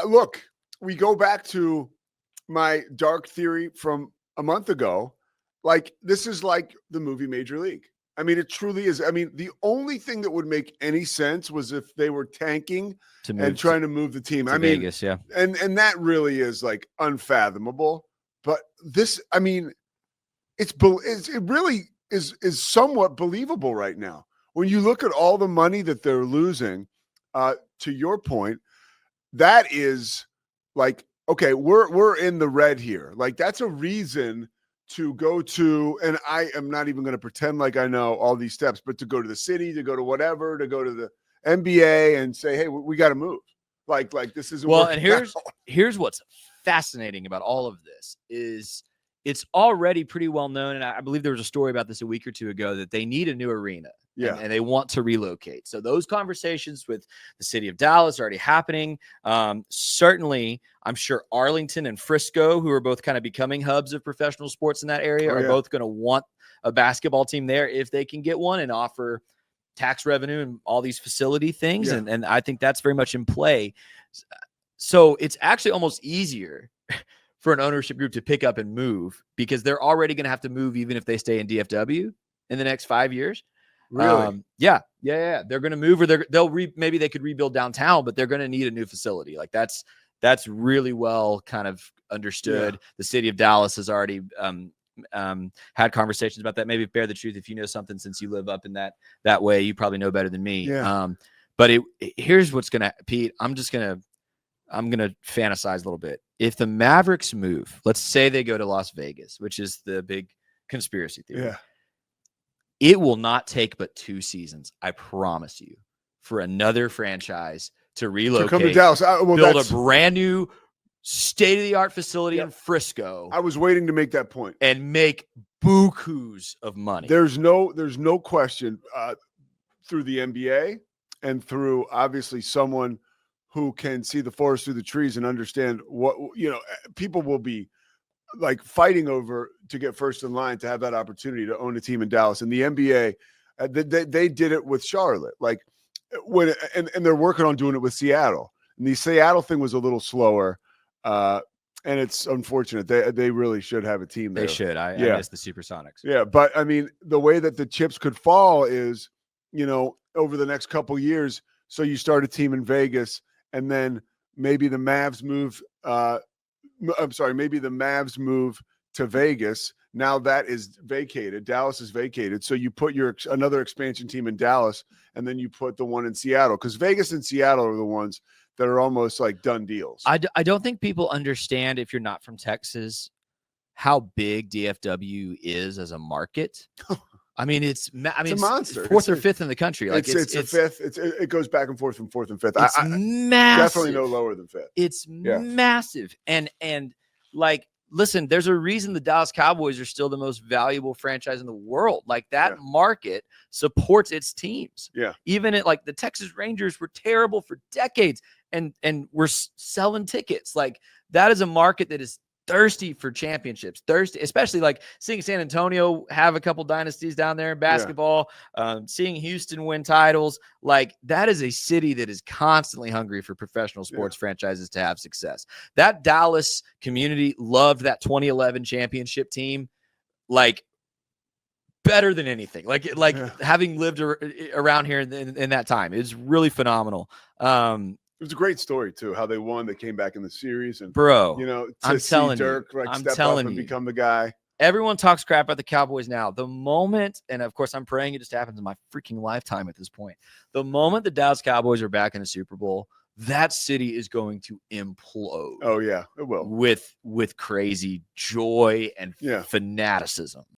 Look, we go back to my dark theory from a month ago. Like, this is like the movie Major League. I mean, it truly is. I mean, the only thing that would make any sense was if they were tanking and trying to move the team. I mean, Vegas, yeah. And that really is like unfathomable. But this, I mean, it really is somewhat believable right now. When you look at all the money that they're losing, to your point, that is like, okay, we're in the red here. Like, that's a reason to go to, and I am not even going to pretend like I know all these steps, but to go to the city, to go to whatever, to go to the NBA and say, hey, we got to move. Like this isn't well. And out. here's what's fascinating about all of this is it's already pretty well known, and I believe there was a story about this a week or two ago that they need a new arena. Yeah. And they want to relocate. So those conversations with the city of Dallas are already happening. Certainly, I'm sure Arlington and Frisco, who are both kind of becoming hubs of professional sports in that area, are both going to want a basketball team there if they can get one and offer tax revenue and all these facility things. Yeah. And I think that's very much in play. So it's actually almost easier for an ownership group to pick up and move because they're already going to have to move even if they stay in DFW in the next 5 years. Really? Yeah. They're going to move, or maybe they could rebuild downtown, but they're going to need a new facility. Like that's really well kind of understood. Yeah. The city of Dallas has already had conversations about that. Maybe bear the truth. If you know something, since you live up in that way, you probably know better than me. Yeah. But here's what's going to, Pete, I'm going to fantasize a little bit. If the Mavericks move, let's say they go to Las Vegas, which is the big conspiracy theory. Yeah. It will not take but 2 seasons, I promise you, for another franchise to relocate, to come to Dallas, build a brand new state-of-the-art facility in Frisco. I was waiting to make that point. And make bukus of money. There's no question through the NBA and through obviously someone who can see the forest through the trees and understand what, people will be like fighting over to get first in line to have that opportunity to own a team in Dallas. And the NBA, they did it with Charlotte, like and they're working on doing it with Seattle. And the Seattle thing was a little slower, and it's unfortunate. They really should have a team there. They should. I miss the Supersonics. Yeah, but I mean, the way that the chips could fall is, over the next couple years. So you start a team in Vegas, and then maybe the Mavs move. Maybe the Mavs move to Vegas. Now that is vacated. Dallas is vacated. So you put another expansion team in Dallas, and then you put the one in Seattle, because Vegas and Seattle are the ones that are almost like done deals. I don't think people understand, if you're not from Texas, how big DFW is as a market. I mean, it's a monster. It's 4th or 5th in the country. Like it's a 5th. It goes back and forth from 4th and 5th. It's massive. Definitely no lower than 5th. It's massive. And like, listen, there's a reason the Dallas Cowboys are still the most valuable franchise in the world. Like, that market supports its teams. Yeah. Even like the Texas Rangers were terrible for decades and we're selling tickets. Like, that is a market that is thirsty for championships, especially like seeing San Antonio have a couple dynasties down there in basketball, seeing Houston win titles. Like, that is a city that is constantly hungry for professional sports franchises to have success. That Dallas community loved that 2011 championship team, like, better than anything. Having lived around here in that time, it's really phenomenal. It was a great story too, how they won. They came back in the series, and I'm telling Dirk step up and become the guy. Everyone talks crap about the Cowboys now. The moment, and of course I'm praying it just happens in my freaking lifetime at this point, the moment the Dallas Cowboys are back in the Super Bowl, that city is going to implode. Oh yeah, it will. With crazy joy and fanaticism.